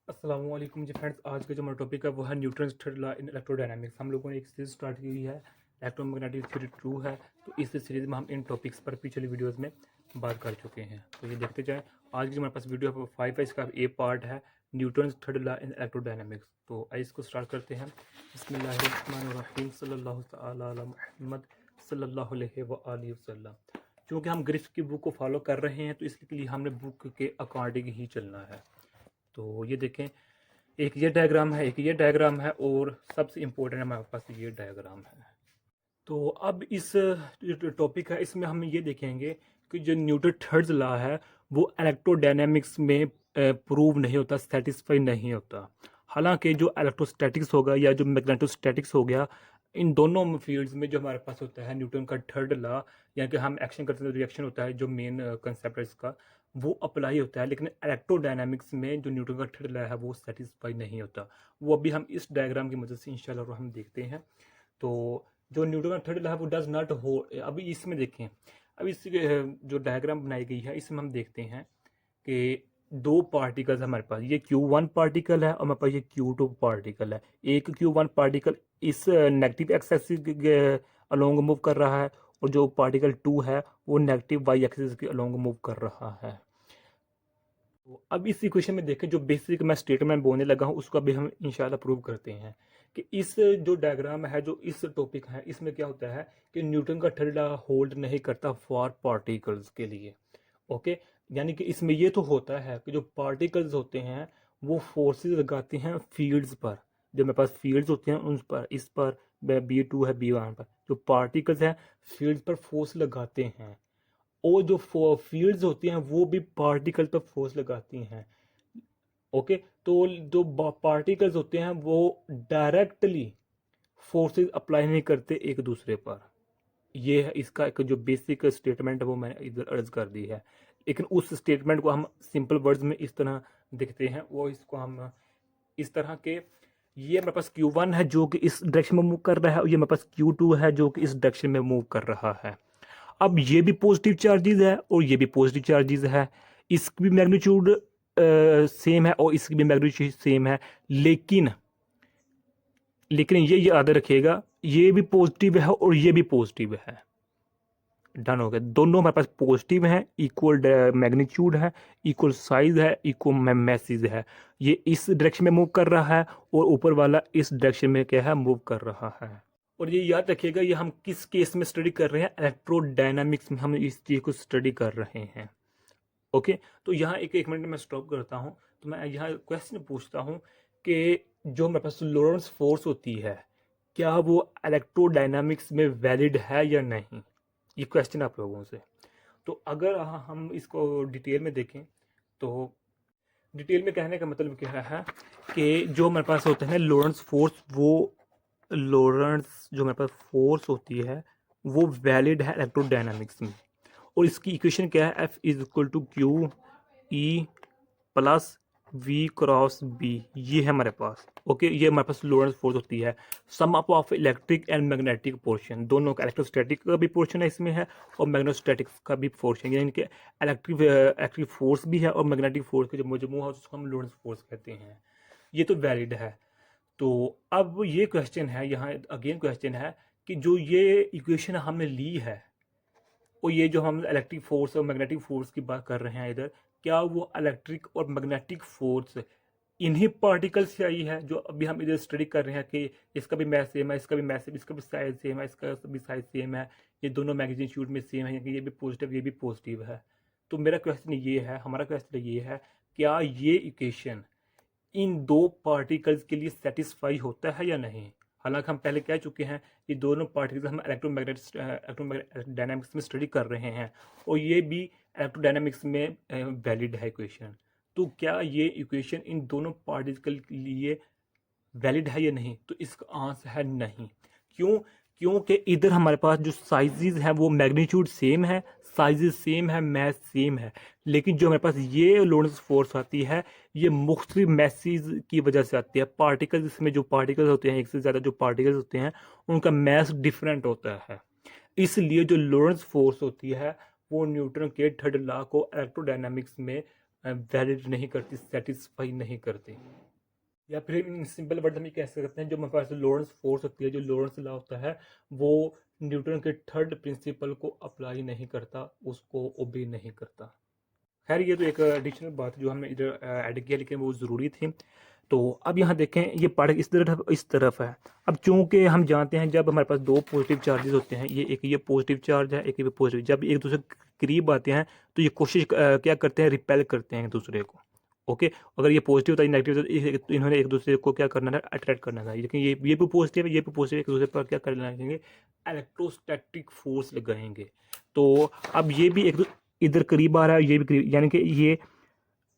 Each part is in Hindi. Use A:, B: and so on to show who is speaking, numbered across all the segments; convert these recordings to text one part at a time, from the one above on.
A: अस्सलाम वालेकुम जी फ्रेंड्स। आज का जो हमारा टॉपिक है वो है Newton's third law in electrodynamics. हम लोगों ने एक सीरीज स्टार्ट की है, इलेक्ट्रोमैग्नेटिक थ्योरी ट्रू है। तो इस सीरीज़ में हम इन टॉपिक्स पर पिछली वीडियोस में बात कर चुके हैं, तो ये देखते जाएं। आज की जो हमारे पास वीडियो है वो 5 है, इसका ए पार्ट है Newton's third law in electrodynamics. तो आइए इसको स्टार्ट करते हैं। बिस्मिल्लाहिर्रहमानिर्रहीम, सल्लल्लाहु तआला अला मुहम्मद सल्लल्लाहु अलैहि व आलिहि वसल्लम। क्योंकि हम ग्रिफ्थ की बुक को फॉलो कर रहे हैं तो इसलिए हमने बुक के अकॉर्डिंग ही चलना है। तो ये देखें, एक ये डायग्राम है, एक ये डायग्राम है, और सबसे इम्पोर्टेंट हमारे पास ये डायग्राम है। तो अब इस जो टॉपिक है इसमें हम ये देखेंगे कि जो न्यूटन थर्ड लॉ है वो इलेक्ट्रोडायनेमिक्स में प्रूव नहीं होता, सेटिस्फाई नहीं होता। हालांकि जो इलेक्ट्रोस्टैटिक्स होगा या जो मैग्नेटोस्टैटिक्स हो गया, इन दोनों फील्ड्स में जो हमारे पास होता है न्यूटन का थर्ड लॉ, यानी कि हम एक्शन करते हैं तो रिएक्शन होता है, जो मेन कंसेप्ट है इसका वो अप्लाई होता है। लेकिन इलेक्ट्रोडायनामिक्स में जो न्यूटन का थर्ड लॉ है वो सेटिस्फाई नहीं होता। वो अभी हम इस डायग्राम की मदद से इंशाल्लाह हम देखते हैं। तो जो न्यूटन का थर्ड लॉ है वो डज नॉट हो, अभी इसमें देखें, अब इस जो डायग्राम बनाई गई है इसमें हम देखते हैं कि दो पार्टिकल्स हमारे पास, ये Q1 पार्टिकल है और हमारे पास ये Q2 पार्टिकल है। एक Q1 पार्टिकल इस negative x axis along move कर रहा है, और जो पार्टिकल 2 है वो नेगेटिव वाई एक्सिस के अलोंग मूव कर रहा है। तो अब इस इक्वेशन में देखें, जो बेसिक मैं स्टेटमेंट बोलने लगा हूँ उसको अभी हम इंशाल्लाह प्रूव करते हैं कि इस जो डायग्राम है, जो इस टॉपिक है, इसमें क्या होता है कि न्यूटन का थर्ड लॉ होल्ड नहीं करता फॉर पार्टिकल्स के लिए। ओके, यानी कि इसमें ये तो होता है कि जो पार्टिकल्स होते हैं वो फोर्सेस लगाते हैं फील्ड्स पर। जो मेरे पास फील्ड्स होते हैं उन पर, इस पर B2 है, B1 पर, जो पार्टिकल्स हैं फील्ड पर फोर्स लगाते हैं। और जो फील्ड्स होती हैं वो भी पार्टिकल पर फोर्स लगाती हैं। ओके, तो जो पार्टिकल्स होते हैं वो डायरेक्टली फोर्सेस अप्लाई नहीं करते एक दूसरे पर। ये है इसका एक जो बेसिक स्टेटमेंट है वो मैंने इधर अर्ज कर दी है। लेकिन उस स्टेटमेंट को हम सिंपल वर्ड्स में इस तरह दिखते हैं, वो इसको हम इस तरह के, ये मेरे पास Q1 है जो कि इस डायरेक्शन में मूव कर रहा है, और ये मेरे पास Q2 है जो कि इस डायरेक्शन में मूव कर रहा है। अब ये भी पॉजिटिव चार्जेस है और ये भी पॉजिटिव चार्जेस है, इसकी भी मैग्नीट्यूड सेम है और इसकी भी मैग्नीट्यूड सेम है। लेकिन लेकिन ये याद रखिएगा, ये भी पॉजिटिव है और ये भी पॉजिटिव है। डन हो गया, दोनों हमारे पास पॉजिटिव हैं, इक्वल मैग्नीट्यूड है, इक्वल साइज है, इक्वल मैसेज है। ये इस डायरेक्शन में मूव कर रहा है और ऊपर वाला इस डायरेक्शन में क्या है, मूव कर रहा है। और ये याद रखिएगा, ये हम किस केस में स्टडी कर रहे हैं, इलेक्ट्रोडायनामिक्स में हम इस चीज को स्टडी कर रहे हैं। ओके, तो यहाँ एक मिनट में स्टॉप करता हूँ। तो मैं यहाँ क्वेश्चन पूछता हूँ कि जो मेरे पास लोरेंट्ज फोर्स होती है, क्या वो इलेक्ट्रोडायनामिक्स में वैलिड है या नहीं? ये क्वेश्चन आप लोगों से। तो अगर हम इसको डिटेल में देखें, तो डिटेल में कहने का मतलब क्या है कि जो मेरे पास होते हैं लोरेंट्ज फोर्स, वो लोरेंट्ज जो मेरे पास फोर्स होती है वो वैलिड है इलेक्ट्रोडायनामिक्स में। और इसकी इक्वेशन क्या है, F is equal to Q E plus V cross B. ये है हमारे पास। ओके, ये हमारे पास लोरेंट्ज फोर्स होती है, sum up of electric and magnetic portion, दोनों का, इलेक्ट्रोस्टैटिक का भी पोर्शन है इसमें है और मैग्नेटोस्टैटिक का भी पोर्शन, यानी कि इलेक्ट्रिक इलेक्ट्रिक फोर्स भी है और मैग्नेटिक फोर्स का जो मजमू है उसको हम लोरेंट्ज फोर्स कहते हैं। ये तो वैलिड है। तो अब ये क्वेश्चन है, यहाँ अगेन क्वेश्चन है कि जो ये इक्वेशन हमने ली है और ये जो हम इलेक्ट्रिक फोर्स और मैग्नेटिक फोर्स की बात कर रहे हैं इधर, क्या वो इलेक्ट्रिक और मैग्नेटिक फोर्स इन्हीं पार्टिकल से आई है जो अभी हम इधर स्टडी कर रहे हैं कि इसका भी मैथ सेम है, इसका भी मैथ सेम, इसका भी साइज सेम है, इसका भी साइज सेम है, ये दोनों मैग्नीट्यूड में सेम है, ये भी पॉजिटिव ये भी पॉजिटिव है। तो मेरा क्वेश्चन ये है, हमारा क्वेश्चन ये है, क्या ये इक्वेशन इन दो पार्टिकल्स के लिए सेटिस्फाई होता है या नहीं? हालांकि हम पहले कह चुके हैं ये दोनों पार्टिकल्स हम इलेक्ट्रोडायनामिक्स में स्टडी कर रहे हैं और ये भी इलेक्ट्रोडायनामिक्स में वैलिड है इक्वेशन। तो क्या ये इक्वेशन इन दोनों पार्टिकल के लिए वैलिड है या नहीं? तो इसका आंसर है नहीं। क्यों? क्योंकि इधर हमारे पास जो साइजेस हैं वो मैग्नीट्यूड सेम है, साइजेस सेम है, मैथ सेम है। लेकिन जो हमारे पास ये लोरेंट्ज फोर्स आती है ये मुख्तलिफ मैसेज की वजह से आती है। पार्टिकल्स, इसमें जो पार्टिकल्स होते हैं, एक से ज़्यादा जो पार्टिकल्स होते हैं उनका मैथ डिफरेंट होता है। इसलिए जो लोरेंट्ज फोर्स होती है वो न्यूटन के थर्ड लॉ को इलेक्ट्रोडायनामिक्स में वैलिड नहीं करती, सेटिस्फाई नहीं करती। या फिर इन सिंपल वर्ड हम ये कह सकते हैं, जो हमारे पास लॉरेंस फोर्स होती है, जो लॉरेंस लॉ होता है, वो न्यूटन के थर्ड प्रिंसिपल को अप्लाई नहीं करता, उसको ओबे नहीं करता। खैर ये तो एक एडिशनल बात जो हमने इधर ऐड किया, लेकिन वो ज़रूरी थी। तो अब यहाँ देखें, ये पढ़ इस तरफ है। अब चूंकि हम जानते हैं जब हमारे पास दो पॉजिटिव चार्जेस होते हैं, ये पॉजिटिव चार्ज है, एक ये पॉजिटिव, जब एक दूसरे के करीब आते हैं तो ये कोशिश क्या करते हैं, रिपेल करते हैं एक दूसरे को। ओके, अगर ये पॉजिटिव होता है नेगेटिव होता तो इन्होंने एक दूसरे को क्या करना था, अट्रैक्ट करना था। लेकिन ये भी पॉजिटिव है, ये भी पॉजिटिव, एक दूसरे पर क्या कर लगाएंगे, इलेक्ट्रोस्टैटिक फोर्स लगाएंगे। तो अब ये भी एक इधर करीब आ रहा है, ये भी करीब, यानी कि ये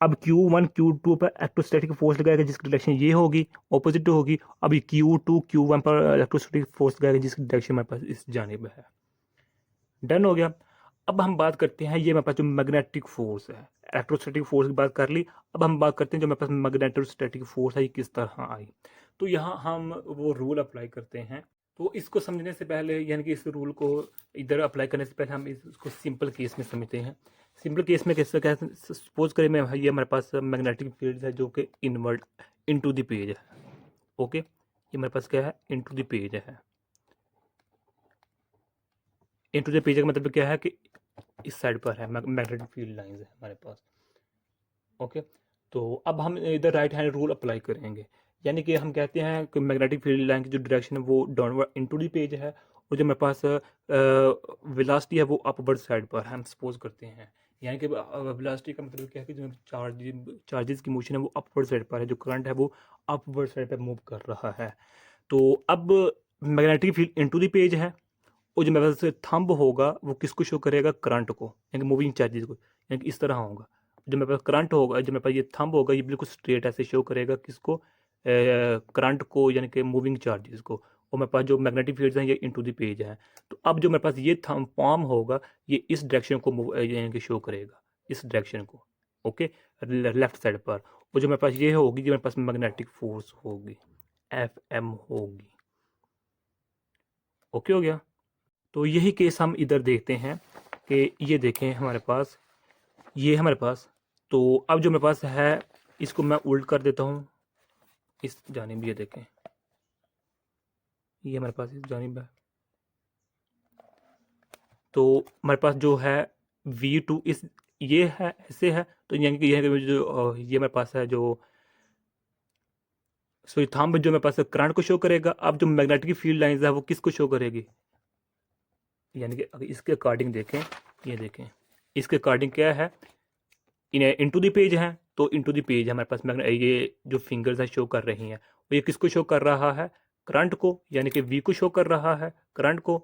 A: अब Q1 Q2 पर इलेक्ट्रोस्टैटिक फोर्स लगाएगा जिसकी डायरेक्शन ये होगी, ऑपोजिट होगी। अब ये Q2 Q1 पर इलेक्ट्रोस्टैटिक फोर्स लगाएगा जिसकी डायरेक्शन हमारे पास इस जानिब है। डन हो गया। अब हम बात करते हैं, ये हमारे पास जो मैग्नेटिक फोर्स है, इलेक्ट्रोस्टैटिक फोर्स की बात कर ली। अब हम बात करते हैं जो हमारे पास मैग्नेटोस्टैटिक फोर्स है, ये किस तरह आई। तो यहाँ हम वो रूल अप्लाई करते हैं। तो इसको समझने से पहले, यानी कि इस रूल को इधर अप्लाई करने से पहले हम इसको सिंपल केस में समझते हैं। सिंपल केस में कैसे, कैसे सपोज करें मैं, ये हमारे पास मैग्नेटिक फील्ड है जो कि इनवर्ड इनटू द पेज है। ओके, ये हमारे पास क्या है, इनटू द पेज है। इनटू द पेज का मतलब क्या है कि इस साइड पर है, मैग्नेटिक फील्ड लाइंस है हमारे पास। ओके, तो अब हम इधर राइट हैंड रूल अप्लाई करेंगे, यानी कि हम कहते हैं कि मैग्नेटिक फील्ड लाइन की जो डायरेक्शन है वो डाउनवर्ड इनटू द पेज है, और जो मेरे पास वेलोसिटी है वो अपवर्ड साइड पर है, हम सपोज करते हैं। यानी कि वेलोसिटी का मतलब क्या है कि जो चार्जेस की मोशन है वो अपवर्ड साइड पर है, जो करंट है वो अपवर्ड साइड पर मूव कर रहा है। तो अब magnetic field into the page है, और जो मेरे पास थंब होगा वो किसको शो करेगा, करंट को, यानी मूविंग चार्जेस को, यानी कि इस तरह होगा। जो मेरे पास करंट होगा, जो मेरे पास ये थंब होगा, ये बिल्कुल स्ट्रेट ऐसे शो करेगा किसको, करंट को, यानी कि मूविंग चार्जेस को। और मेरे पास जो मैग्नेटिक फील्ड्स हैं ये इनटू द पेज है। तो अब जो मेरे पास ये थंब पाम होगा, ये इस डायरेक्शन को मूव यानी कि शो करेगा, इस डायरेक्शन को। ओके, लेफ्ट साइड पर। और जो मेरे पास ये होगी, जो मेरे पास मैग्नेटिक फोर्स होगी, FM होगी। ओके हो गया। तो यही केस हम इधर देखते हैं कि ये देखें हमारे पास, ये हमारे पास। तो अब जो मेरे पास है इसको मैं उल्ट कर देता हूँ इस जानिब, ये देखें, ये हमारे पास इस जानिब है। तो हमारे पास जो है V2 इस ये है, ऐसे है, तो यानी कि ये हमारे पास है जो, सॉरी थंब जो मेरे पास करंट को शो करेगा। अब जो मैग्नेटिक फील्ड लाइंस है वो किसको शो करेगी, यानी कि अगर इसके अकॉर्डिंग देखें, ये देखें, इसके अकॉर्डिंग क्या है, इनटू द पेज है, तो इनटू द पेज है हमारे पास ये जो फिंगर्स है शो कर रही हैं, और ये किसको शो कर रहा है, करंट को, यानी कि V को शो कर रहा है, करंट को।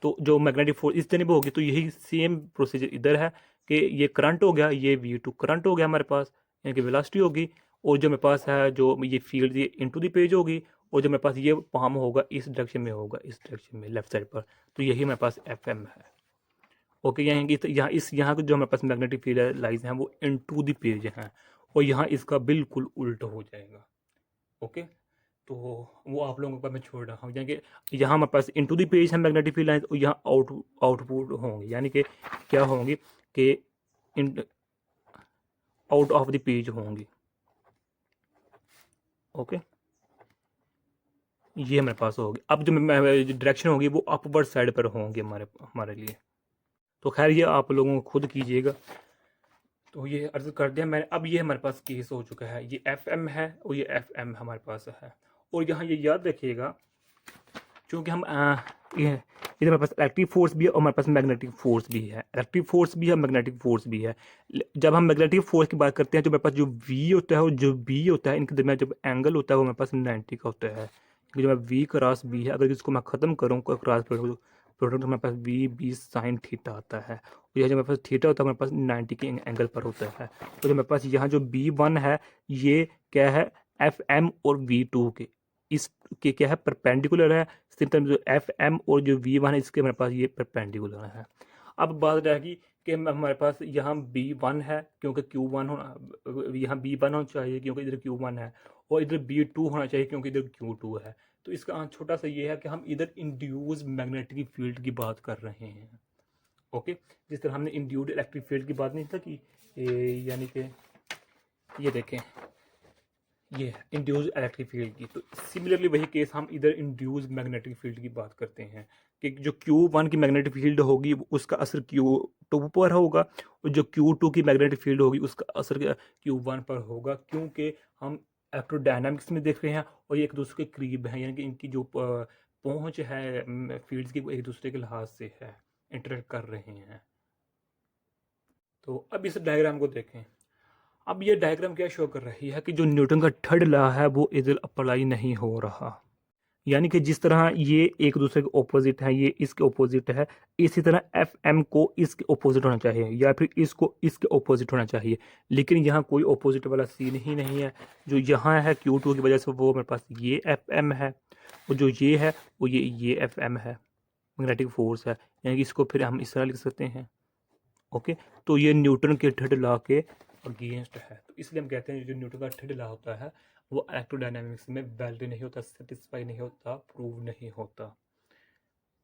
A: तो जो मैग्नेटिक फोर्स इस जगह होगी, तो यही सेम प्रोसीजर इधर है कि ये करंट हो गया, ये V2 करंट हो गया हमारे पास, यानी कि वेलोसिटी होगी। और जो मेरे पास है जो ये फील्ड, ये इनटू द पेज होगी, और जो मेरे पास ये पाम होगा इस डायरेक्शन में होगा, इस डायरेक्शन में लेफ्ट साइड पर। तो यही मेरे पास FM है। ओके, यहाँ जो हमारे पास मैग्नेटिक फील्ड लाइज हैं वो इनटू द पेज हैं, और यहाँ इसका बिल्कुल उल्टा हो जाएगा। ओके, तो वो आप लोगों पर मैं छोड़ रहा हूँ, यानी कि यहाँ हमारे पास इनटू द पेज है मैग्नेटिक फील्ड लाइंस, और यहाँ आउटपुट होंगे, यानी कि क्या होंगी कि in out of the page होंगी। ओके, ये हमारे पास होगी। अब जो डायरेक्शन होगी वो अपवर्ड साइड पर होंगे हमारे लिए। तो खैर ये आप लोगों को खुद कीजिएगा। तो ये अर्ज कर दिया मैंने। अब ये हमारे पास केस हो चुका है, ये FM है और ये FM हमारे पास है। और यहाँ ये याद रखिएगा, क्योंकि हम ये इधर हमारे पास इलेक्ट्रिक फोर्स भी है और हमारे पास मैग्नेटिक फोर्स भी है, इलेक्ट्रिक फोर्स भी है, मैग्नेटिक फोर्स भी है। जब हम मैग्नेटिक फोर्स की बात करते हैं, जो मेरे पास जो V होता है और जो B होता है, इनके दरमियान जब एंगल होता है वो मेरे पास 90 का होता है। क्योंकि जब मैं V क्रॉस B है, अगर इसको मैं ख़त्म करूँ क्रॉस प्रोडक्ट, हमारे पास VB साइन थीटा आता है, और यह जो मेरे पास थीटा होता है हमारे पास 90 के एंगल पर होता है। तो जो मेरे पास यहाँ जो B1 है ये क्या है, FM और V2 के इसके क्या है, परपेंडिकुलर है। सेम टाइम जो FM और जो V1 है इसके हमारे पास ये परपेंडिकुलर है। अब बात रहेगी कि हमारे पास यहाँ B1 है क्योंकि Q1 होना, यहाँ B1 होना चाहिए क्योंकि इधर Q1 है, और इधर B2 होना चाहिए क्योंकि इधर Q2 है। तो इसका छोटा सा ये है कि हम इधर इंड्यूस मैग्नेटिक फील्ड की बात कर रहे हैं। ओके, जिस तरह हमने इंड्यूस्ड इलेक्ट्रिक फील्ड की बात नहीं था कि यानी कि ये देखें, ये इंड्यूस इलेक्ट्रिक फील्ड की। तो सिमिलरली वही केस हम इधर इंड्यूस मैग्नेटिक फील्ड की बात करते हैं कि जो Q1 की मैग्नेटिक फील्ड होगी उसका असर Q2 पर होगा, और जो Q2 की मैग्नेटिक फील्ड होगी उसका असर Q1 पर होगा, क्योंकि हम इलेक्ट्रोडायनामिक्स में देख रहे हैं और ये एक दूसरे के करीब हैं, यानी कि इनकी जो पहुंच है फील्ड्स की वो एक दूसरे के लिहाज से है, इंटरेक्ट कर रहे हैं। तो अब इस डायग्राम को देखें। अब ये डायग्राम क्या शो कर रही है कि जो न्यूटन का थर्ड लॉ है वो इधर अप्लाई नहीं हो रहा, यानी कि जिस तरह ये एक दूसरे के ऑपोजिट है, ये इसके ऑपोजिट है, इसी तरह एफ एम को इसके ऑपोजिट होना चाहिए या फिर इसको इसके ऑपोजिट होना चाहिए, लेकिन यहाँ कोई ऑपोजिट वाला सीन ही नहीं है। जो यहाँ है Q2 की वजह से वो मेरे पास ये एफ एम है, और जो ये है वो ये एफ एम है, मैग्नेटिक फोर्स है, यानी कि इसको फिर हम इस तरह लिख सकते हैं। ओके, तो ये न्यूटन के थर्ड लॉ के अगेंस्ट है, तो इसलिए हम कहते हैं जो न्यूटन का थर्ड लॉ होता है वो इलेक्ट्रोडायनामिक्स में वैलिड नहीं होता, सेटिस्फाई नहीं होता, प्रूव नहीं होता।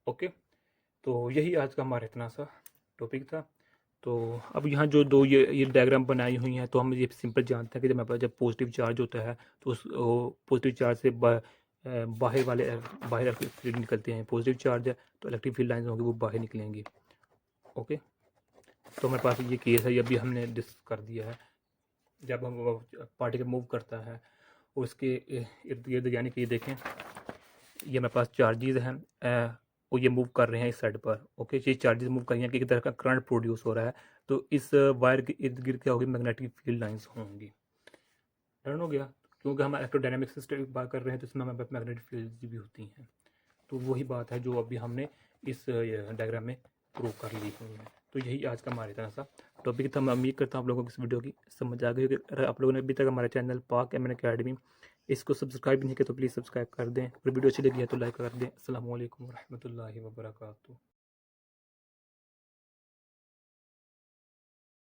A: ओके, तो यही आज का हमारा इतना सा टॉपिक था। तो अब यहाँ जो दो ये डायग्राम बनाई हुई हैं, तो हम ये सिंपल जानते हैं कि जब पॉजिटिव चार्ज होता है तो उस पॉजिटिव चार्ज से बाहर इलेक्ट्रिक फील्ड निकलते हैं। पॉजिटिव चार्ज है तो इलेक्ट्रिक फील्ड लाइन होंगी वो बाहर निकलेंगी। ओके, तो हमारे पास ये केस है, ये भी हमने डिस्कस कर दिया है। जब हम पार्टिकल मूव करता है उसके इर्द गिर्द, यानी कि ये देखें, ये मेरे पास चार्जेस हैं और ये मूव कर रहे हैं इस साइड पर। ओके, ये चार्जेस मूव कर रही हैं कि एक तरह का करंट प्रोड्यूस हो रहा है, तो इस वायर के इर्द गिर्द क्या होगी, मैग्नेटिक फील्ड लाइंस होंगी। डन हो गया, क्योंकि हम इलेक्ट्रोडायनामिक सिस्टम की बात कर रहे हैं तो इसमें हमारे पास मैग्नेटिक फील्ड भी होती हैं। तो वही बात है जो अभी हमने इस डायग्राम में प्रूव कर ली हुई है। तो यही आज का हमारे तरह सा टॉपिक था। मैं उम्मीद करता हूँ आप लोगों को इस वीडियो की समझ आ गई होगी। अगर आप लोगों ने अभी तक हमारे चैनल पाक एम अकेडमी इसको सब्सक्राइब नहीं किया तो प्लीज़ सब्सक्राइब कर दें, और वीडियो अच्छी लगी है तो लाइक कर दें। अस्सलाम वालेकुम रहमतुल्लाहि व बरकातुहू।